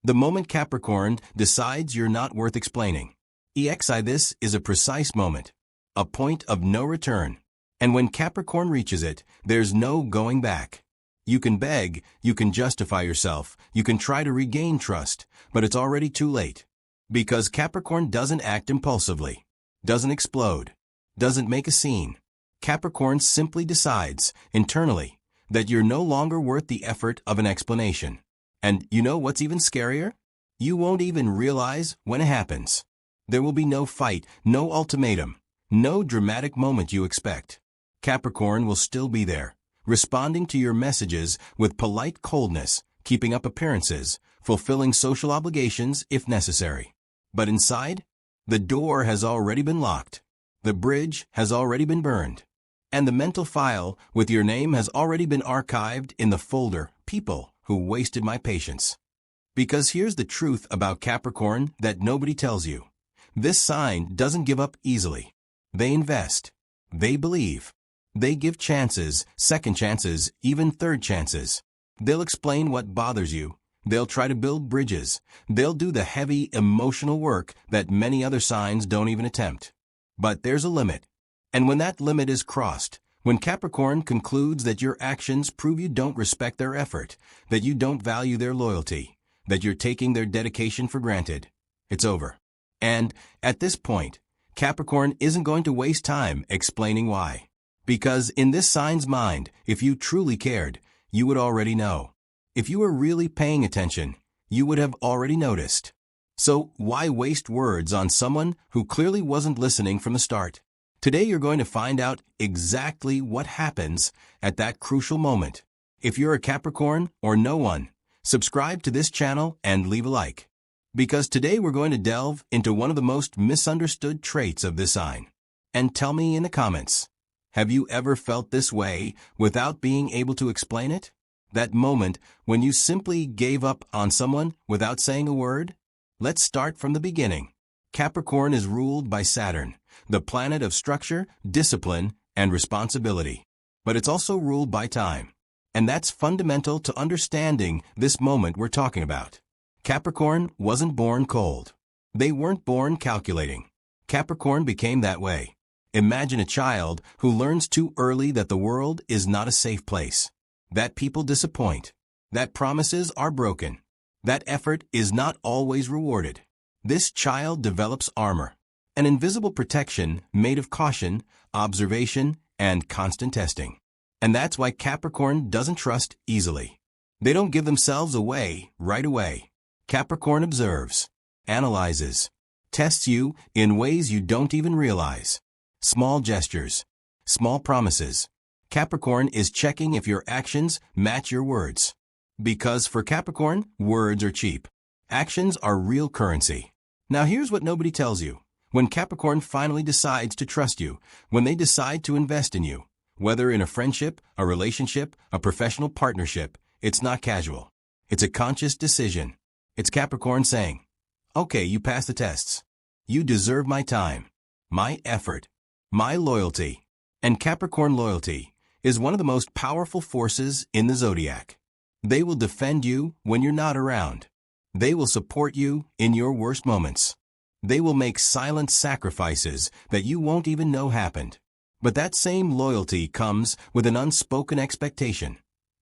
The moment Capricorn decides you're not worth explaining. This is a precise moment, a point of no return. And when Capricorn reaches it, there's no going back. You can beg, you can justify yourself, you can try to regain trust, but it's already too late. Because Capricorn doesn't act impulsively, doesn't explode, doesn't make a scene. Capricorn simply decides, internally, that you're no longer worth the effort of an explanation. And you know what's even scarier? You won't even realize when it happens. There will be no fight, no ultimatum, no dramatic moment you expect. Capricorn will still be there, responding to your messages with polite coldness, keeping up appearances, fulfilling social obligations if necessary. But inside, the door has already been locked. The bridge has already been burned. And the mental file with your name has already been archived in the folder, People Who Wasted My Patience. Because here's the truth about Capricorn that nobody tells you. This sign doesn't give up easily. They invest. They believe. They give chances, second chances, even third chances. They'll explain what bothers you. They'll try to build bridges. They'll do the heavy emotional work that many other signs don't even attempt. But there's a limit. And when that limit is crossed, when Capricorn concludes that your actions prove you don't respect their effort, that you don't value their loyalty, that you're taking their dedication for granted, it's over. And at this point, Capricorn isn't going to waste time explaining why. Because in this sign's mind, if you truly cared, you would already know. If you were really paying attention, you would have already noticed. So why waste words on someone who clearly wasn't listening from the start? Today you're going to find out exactly what happens at that crucial moment. If you're a Capricorn or no one, subscribe to this channel and leave a like. Because today we're going to delve into one of the most misunderstood traits of this sign. And tell me in the comments, have you ever felt this way without being able to explain it? That moment when you simply gave up on someone without saying a word? Let's start from the beginning. Capricorn is ruled by Saturn, the planet of structure, discipline, and responsibility. But it's also ruled by time. And that's fundamental to understanding this moment we're talking about. Capricorn wasn't born cold. They weren't born calculating. Capricorn became that way. Imagine a child who learns too early that the world is not a safe place, that people disappoint, that promises are broken, that effort is not always rewarded. This child develops armor, an invisible protection made of caution, observation, and constant testing. And that's why Capricorn doesn't trust easily. They don't give themselves away right away. Capricorn observes, analyzes, tests you in ways you don't even realize. Small gestures, small promises. Capricorn is checking if your actions match your words. Because for Capricorn, words are cheap. Actions are real currency. Now here's what nobody tells you. When Capricorn finally decides to trust you, when they decide to invest in you, whether in a friendship, a relationship, a professional partnership, it's not casual. It's a conscious decision. It's Capricorn saying, okay, you passed the tests. You deserve my time, my effort, my loyalty. And Capricorn loyalty is one of the most powerful forces in the Zodiac. They will defend you when you're not around. They will support you in your worst moments. They will make silent sacrifices that you won't even know happened. But that same loyalty comes with an unspoken expectation.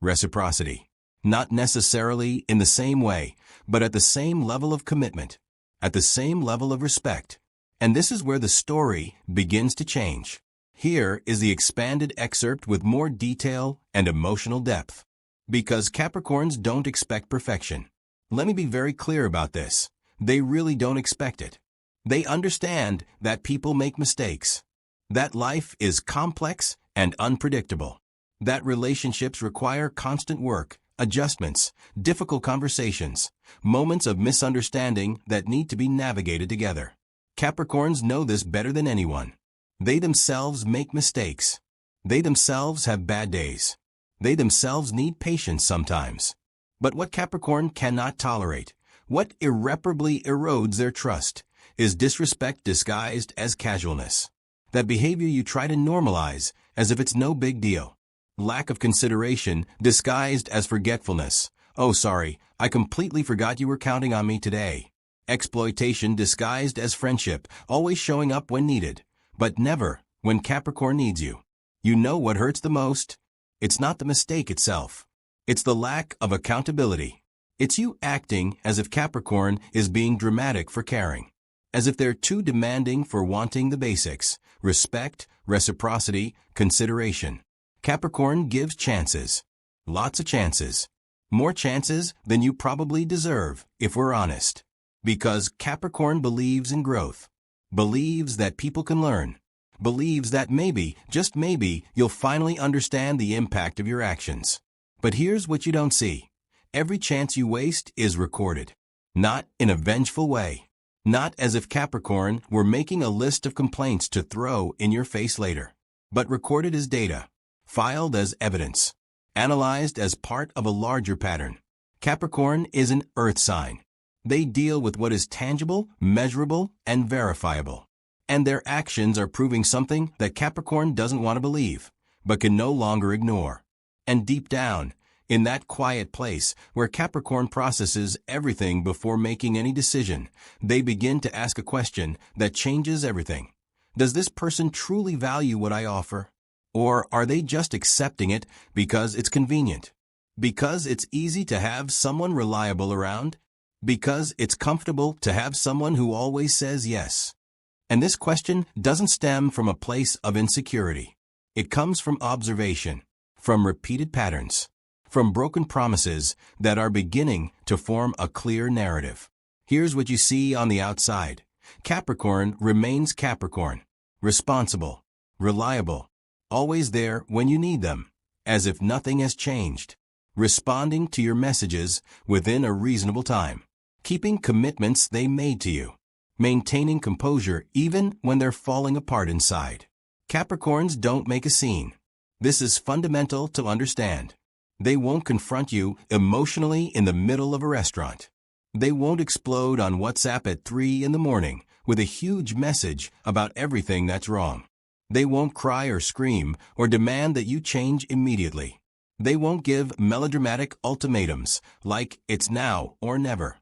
Reciprocity. Not necessarily in the same way, but at the same level of commitment, at the same level of respect. And this is where the story begins to change. Here is the expanded excerpt with more detail and emotional depth. Because Capricorns don't expect perfection. Let me be very clear about this. They really don't expect it. They understand that people make mistakes, that life is complex and unpredictable, that relationships require constant work, adjustments, difficult conversations, moments of misunderstanding that need to be navigated together. Capricorns know this better than anyone. They themselves make mistakes. They themselves have bad days. They themselves need patience sometimes. But what Capricorn cannot tolerate, what irreparably erodes their trust, is disrespect disguised as casualness. That behavior you try to normalize as if it's no big deal. Lack of consideration disguised as forgetfulness, "Oh, sorry, I completely forgot you were counting on me today." Exploitation disguised as friendship, always showing up when needed, but never when Capricorn needs you. You know what hurts the most? It's not the mistake itself. It's the lack of accountability. It's you acting as if Capricorn is being dramatic for caring, as if they're too demanding for wanting the basics: respect, reciprocity, consideration. Capricorn gives chances. Lots of chances. More chances than you probably deserve, if we're honest. Because Capricorn believes in growth. Believes that people can learn. Believes that maybe, just maybe, you'll finally understand the impact of your actions. But here's what you don't see. Every chance you waste is recorded. Not in a vengeful way. Not as if Capricorn were making a list of complaints to throw in your face later. But recorded as data. Filed as evidence. Analyzed as part of a larger pattern. Capricorn is an earth sign. They deal with what is tangible, measurable, and verifiable. And their actions are proving something that Capricorn doesn't want to believe, but can no longer ignore. And deep down, in that quiet place where Capricorn processes everything before making any decision, they begin to ask a question that changes everything. Does this person truly value what I offer? Or are they just accepting it because it's convenient? Because it's easy to have someone reliable around? Because it's comfortable to have someone who always says yes? And this question doesn't stem from a place of insecurity. It comes from observation, from repeated patterns, from broken promises that are beginning to form a clear narrative. Here's what you see on the outside. Capricorn remains Capricorn. Responsible, reliable, always there when you need them, as if nothing has changed. Responding to your messages within a reasonable time. Keeping commitments they made to you. Maintaining composure even when they're falling apart inside. Capricorns don't make a scene. This is fundamental to understand. They won't confront you emotionally in the middle of a restaurant. They won't explode on WhatsApp at 3 in the morning with a huge message about everything that's wrong. They won't cry or scream or demand that you change immediately. They won't give melodramatic ultimatums like it's now or never.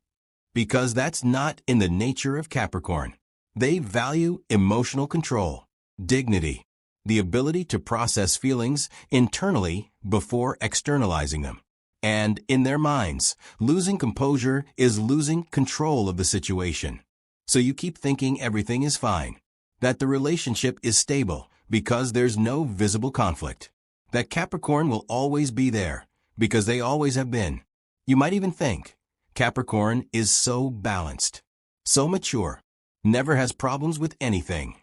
Because that's not in the nature of Capricorn. They value emotional control, dignity, the ability to process feelings internally before externalizing them. And in their minds, losing composure is losing control of the situation. So you keep thinking everything is fine, that the relationship is stable because there's no visible conflict, that Capricorn will always be there because they always have been. You might even think, Capricorn is so balanced, so mature, never has problems with anything.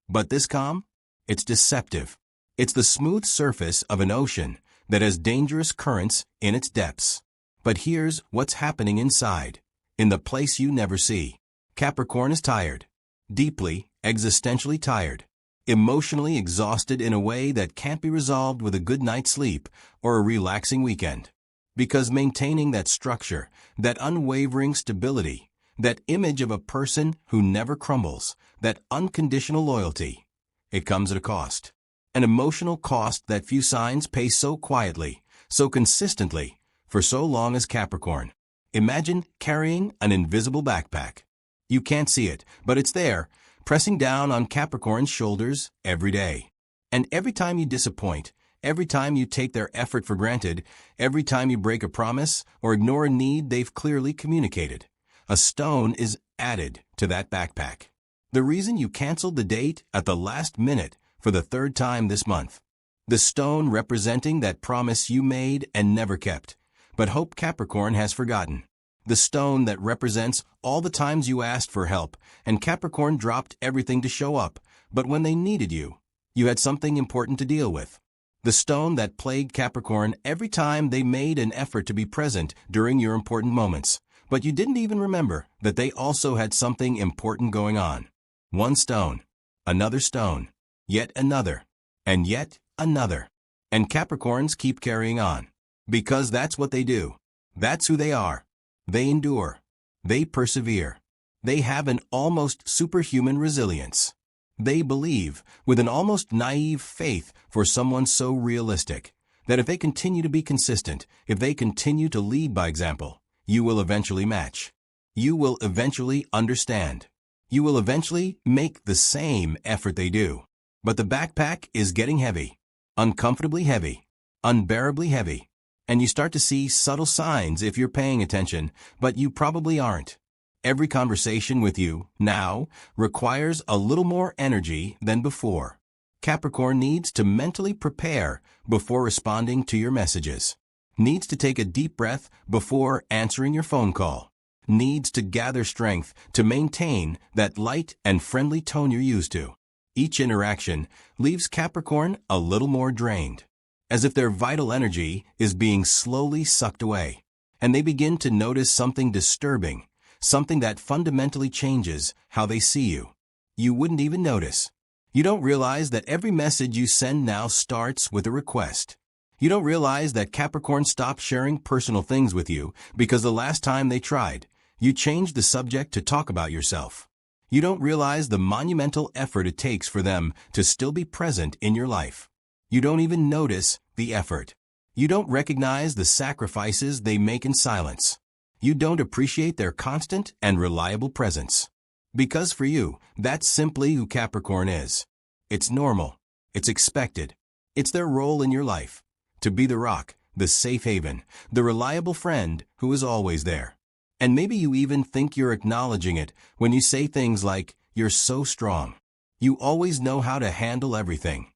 But this calm? It's deceptive. It's the smooth surface of an ocean that has dangerous currents in its depths. But here's what's happening inside, in the place you never see. Capricorn is tired, deeply, existentially tired, emotionally exhausted in a way that can't be resolved with a good night's sleep or a relaxing weekend. Because maintaining that structure, that unwavering stability, that image of a person who never crumbles, that unconditional loyalty, it comes at a cost. An emotional cost that few signs pay so quietly, so consistently, for so long as Capricorn. Imagine carrying an invisible backpack. You can't see it, but it's there, pressing down on Capricorn's shoulders every day. And every time you disappoint, every time you take their effort for granted, every time you break a promise or ignore a need they've clearly communicated, a stone is added to that backpack. The reason you canceled the date at the last minute for the third time this month. The stone representing that promise you made and never kept, but hope Capricorn has forgotten. The stone that represents all the times you asked for help and Capricorn dropped everything to show up, but when they needed you, you had something important to deal with. The stone that plagued Capricorn every time they made an effort to be present during your important moments, but you didn't even remember that they also had something important going on. One stone, another stone, yet another, and yet another. And Capricorns keep carrying on. Because that's what they do. That's who they are. They endure. They persevere. They have an almost superhuman resilience. They believe, with an almost naive faith for someone so realistic, that if they continue to be consistent, if they continue to lead by example, you will eventually match. You will eventually understand. You will eventually make the same effort they do. But the backpack is getting heavy, uncomfortably heavy, unbearably heavy. And you start to see subtle signs if you're paying attention, but you probably aren't. Every conversation with you, now, requires a little more energy than before. Capricorn needs to mentally prepare before responding to your messages. Needs to take a deep breath before answering your phone call. Needs to gather strength to maintain that light and friendly tone you're used to. Each interaction leaves Capricorn a little more drained, as if their vital energy is being slowly sucked away. And they begin to notice something disturbing, something that fundamentally changes how they see you. You wouldn't even notice. You don't realize that every message you send now starts with a request. You don't realize that Capricorn stopped sharing personal things with you because the last time they tried, you changed the subject to talk about yourself. You don't realize the monumental effort it takes for them to still be present in your life. You don't even notice the effort. You don't recognize the sacrifices they make in silence. You don't appreciate their constant and reliable presence. Because for you, that's simply who Capricorn is. It's normal. It's expected. It's their role in your life. To be the rock, the safe haven, the reliable friend who is always there. And maybe you even think you're acknowledging it when you say things like, "You're so strong. You always know how to handle everything."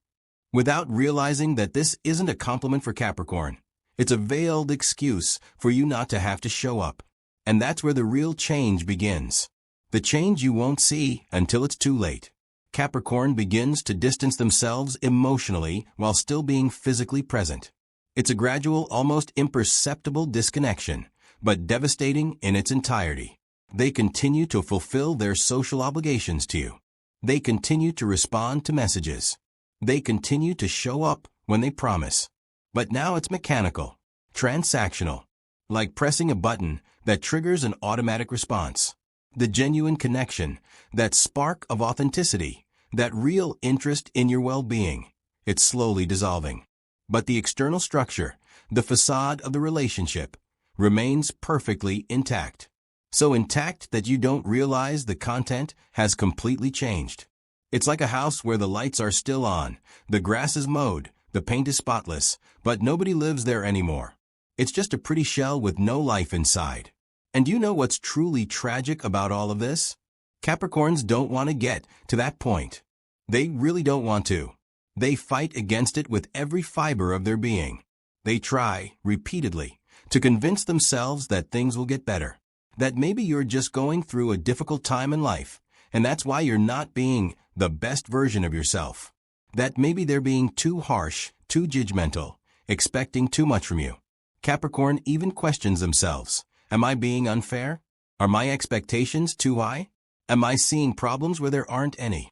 Without realizing that this isn't a compliment for Capricorn. It's a veiled excuse for you not to have to show up. And that's where the real change begins. The change you won't see until it's too late. Capricorn begins to distance themselves emotionally while still being physically present. It's a gradual, almost imperceptible disconnection, but devastating in its entirety. They continue to fulfill their social obligations to you. They continue to respond to messages. They continue to show up when they promise. But now it's mechanical, transactional, like pressing a button that triggers an automatic response. The genuine connection, that spark of authenticity, that real interest in your well-being, it's slowly dissolving. But the external structure, the facade of the relationship, remains perfectly intact. So intact that you don't realize the content has completely changed. It's like a house where the lights are still on, the grass is mowed, the paint is spotless, but nobody lives there anymore. It's just a pretty shell with no life inside. And you know what's truly tragic about all of this? Capricorns don't want to get to that point. They really don't want to. They fight against it with every fiber of their being. They try, repeatedly, to convince themselves that things will get better. That maybe you're just going through a difficult time in life, and that's why you're not being the best version of yourself. That maybe they're being too harsh, too judgmental, expecting too much from you. Capricorn even questions themselves. Am I being unfair? Are my expectations too high? Am I seeing problems where there aren't any?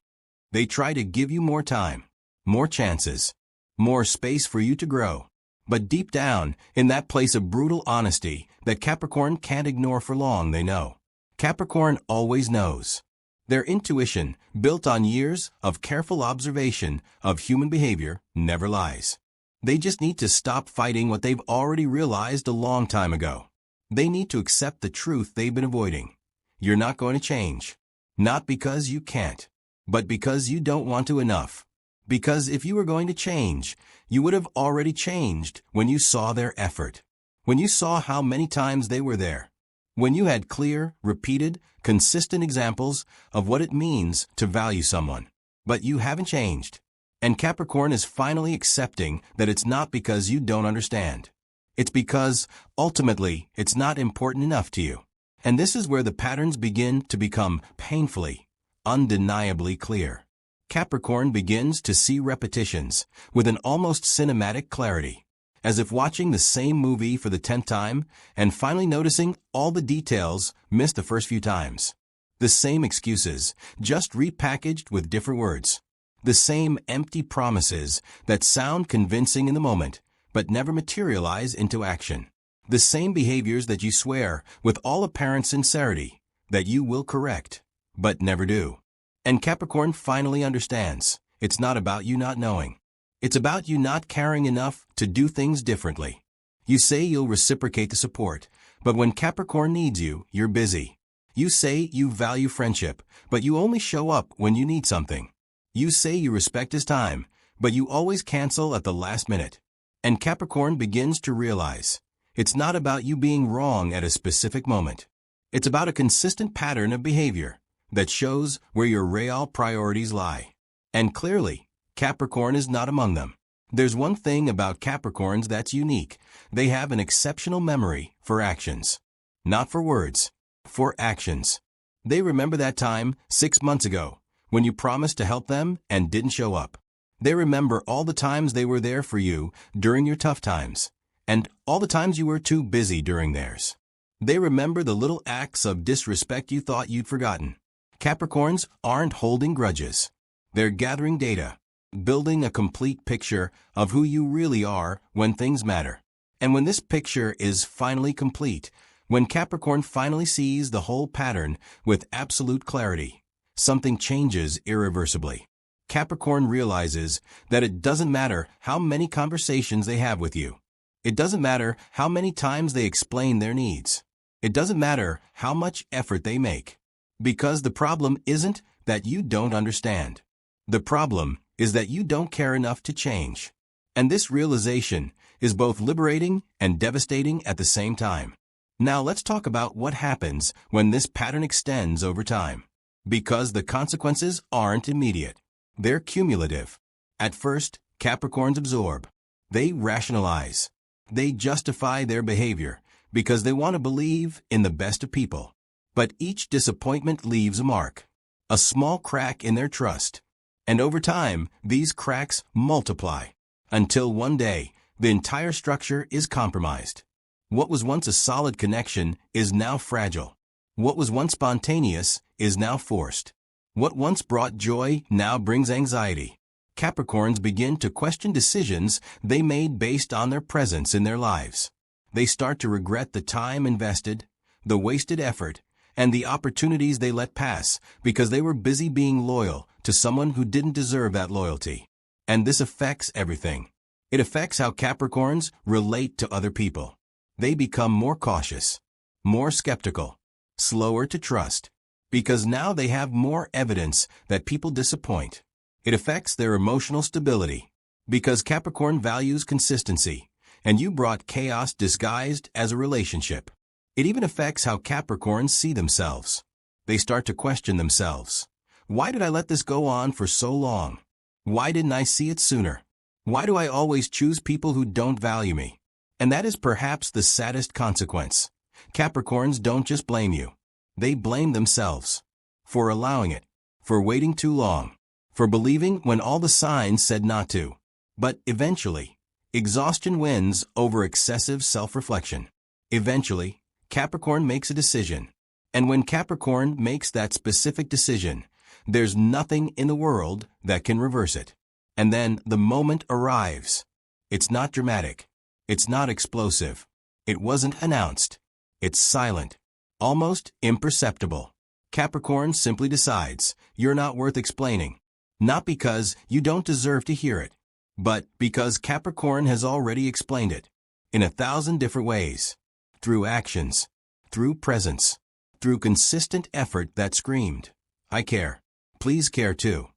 They try to give you more time, more chances, more space for you to grow. But deep down, in that place of brutal honesty that Capricorn can't ignore for long, they know. Capricorn always knows. Their intuition, built on years of careful observation of human behavior, never lies. They just need to stop fighting what they've already realized a long time ago. They need to accept the truth they've been avoiding. You're not going to change. Not because you can't, but because you don't want to enough. Because if you were going to change, you would have already changed when you saw their effort. When you saw how many times they were there. When you had clear, repeated, consistent examples of what it means to value someone. But you haven't changed. And Capricorn is finally accepting that it's not because you don't understand. It's because, ultimately, it's not important enough to you. And this is where the patterns begin to become painfully, undeniably clear. Capricorn begins to see repetitions with an almost cinematic clarity, as if watching the same movie for the 10th time and finally noticing all the details missed the first few times. The same excuses, just repackaged with different words. The same empty promises that sound convincing in the moment, but never materialize into action. The same behaviors that you swear with all apparent sincerity that you will correct, but never do. And Capricorn finally understands. It's not about you not knowing. It's about you not caring enough to do things differently. You say you'll reciprocate the support, but when Capricorn needs you, you're busy. You say you value friendship, but you only show up when you need something. You say you respect his time, but you always cancel at the last minute. And Capricorn begins to realize it's not about you being wrong at a specific moment. It's about a consistent pattern of behavior that shows where your real priorities lie. And clearly, Capricorn is not among them. There's one thing about Capricorns that's unique. They have an exceptional memory for actions. Not for words, for actions. They remember that time 6 months ago when you promised to help them and didn't show up. They remember all the times they were there for you during your tough times, and all the times you were too busy during theirs. They remember the little acts of disrespect you thought you'd forgotten. Capricorns aren't holding grudges. They're gathering data, building a complete picture of who you really are when things matter. And when this picture is finally complete, when Capricorn finally sees the whole pattern with absolute clarity, something changes irreversibly. Capricorn realizes that it doesn't matter how many conversations they have with you. It doesn't matter how many times they explain their needs. It doesn't matter how much effort they make. Because the problem isn't that you don't understand. The problem is that you don't care enough to change. And this realization is both liberating and devastating at the same time. Now let's talk about what happens when this pattern extends over time. Because the consequences aren't immediate. They're cumulative. At first, Capricorns absorb. They rationalize. They justify their behavior because they want to believe in the best of people. But each disappointment leaves a mark, a small crack in their trust. And over time, these cracks multiply, until one day, the entire structure is compromised. What was once a solid connection is now fragile. What was once spontaneous is now forced. What once brought joy now brings anxiety. Capricorns begin to question decisions they made based on their presence in their lives. They start to regret the time invested, the wasted effort, and the opportunities they let pass because they were busy being loyal to someone who didn't deserve that loyalty. And this affects everything. It affects how Capricorns relate to other people. They become more cautious, more skeptical, slower to trust, because now they have more evidence that people disappoint. It affects their emotional stability, because Capricorn values consistency, and you brought chaos disguised as a relationship. It even affects how Capricorns see themselves. They start to question themselves. Why did I let this go on for so long? Why didn't I see it sooner? Why do I always choose people who don't value me? And that is perhaps the saddest consequence. Capricorns don't just blame you. They blame themselves. For allowing it. For waiting too long. For believing when all the signs said not to. But eventually, exhaustion wins over excessive self-reflection. Eventually, Capricorn makes a decision. And when Capricorn makes that specific decision, there's nothing in the world that can reverse it. And then the moment arrives. It's not dramatic. It's not explosive. It wasn't announced. It's silent. Almost imperceptible. Capricorn simply decides you're not worth explaining. Not because you don't deserve to hear it, but because Capricorn has already explained it. In 1,000 different ways. Through actions. Through presence. Through consistent effort that screamed, I care. Please care too.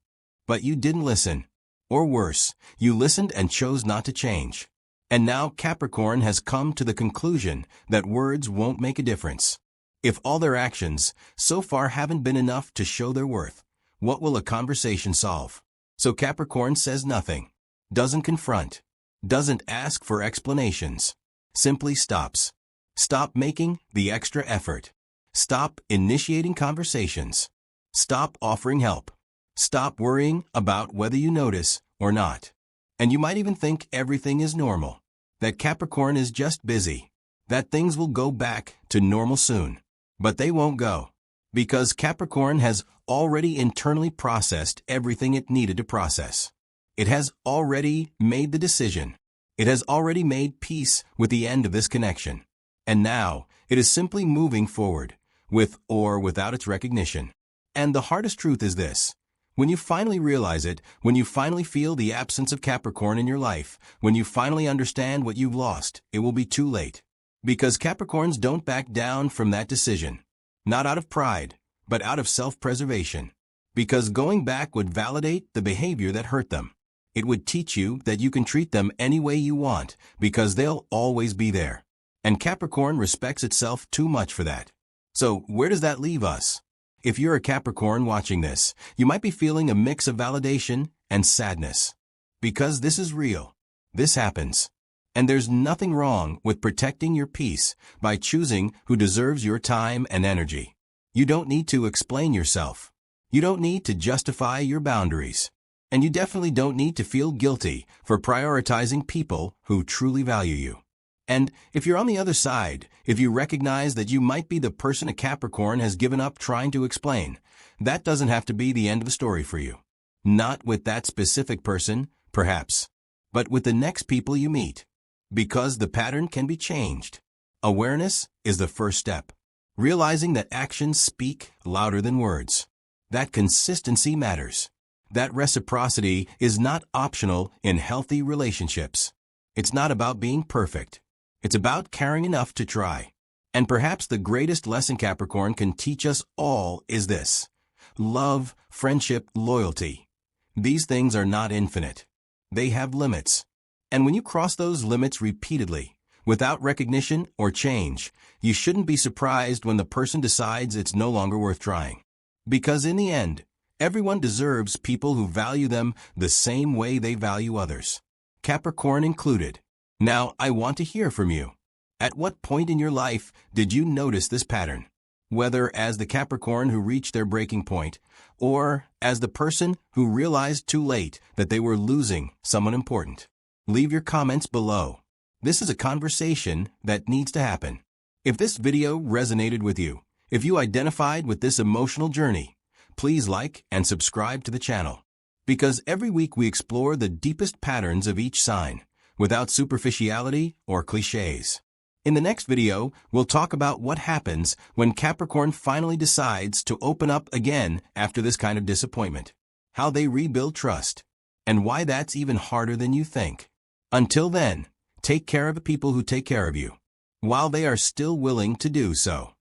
But you didn't listen. Or worse, you listened and chose not to change. And now Capricorn has come to the conclusion that words won't make a difference. If all their actions so far haven't been enough to show their worth, what will a conversation solve? So Capricorn says nothing, doesn't confront, doesn't ask for explanations, simply stops. Stop making the extra effort. Stop initiating conversations. Stop offering help. Stop worrying about whether you notice or not. And you might even think everything is normal, that Capricorn is just busy, that things will go back to normal soon. But they won't go, because Capricorn has already internally processed everything it needed to process. It has already made the decision. It has already made peace with the end of this connection. And now, it is simply moving forward, with or without its recognition. And the hardest truth is this. When you finally realize it, when you finally feel the absence of Capricorn in your life, when you finally understand what you've lost, it will be too late. Because Capricorns don't back down from that decision. Not out of pride, but out of self-preservation. Because going back would validate the behavior that hurt them. It would teach you that you can treat them any way you want, because they'll always be there. And Capricorn respects itself too much for that. So where does that leave us? If you're a Capricorn watching this, you might be feeling a mix of validation and sadness. Because this is real. This happens. And there's nothing wrong with protecting your peace by choosing who deserves your time and energy. You don't need to explain yourself. You don't need to justify your boundaries. And you definitely don't need to feel guilty for prioritizing people who truly value you. And if you're on the other side, if you recognize that you might be the person a Capricorn has given up trying to explain, that doesn't have to be the end of the story for you. Not with that specific person, perhaps, but with the next people you meet. Because the pattern can be changed. Awareness is the first step. Realizing that actions speak louder than words. That consistency matters. That reciprocity is not optional in healthy relationships. It's not about being perfect. It's about caring enough to try. And perhaps the greatest lesson Capricorn can teach us all is this. Love, friendship, loyalty. These things are not infinite. They have limits. And when you cross those limits repeatedly, without recognition or change, you shouldn't be surprised when the person decides it's no longer worth trying. Because in the end, everyone deserves people who value them the same way they value others. Capricorn included. Now, I want to hear from you. At what point in your life did you notice this pattern? Whether as the Capricorn who reached their breaking point, or as the person who realized too late that they were losing someone important. Leave your comments below. This is a conversation that needs to happen. If this video resonated with you, if you identified with this emotional journey, please like and subscribe to the channel. Because every week we explore the deepest patterns of each sign, without superficiality or cliches. In the next video, we'll talk about what happens when Capricorn finally decides to open up again after this kind of disappointment, how they rebuild trust, and why that's even harder than you think. Until then, take care of the people who take care of you, while they are still willing to do so.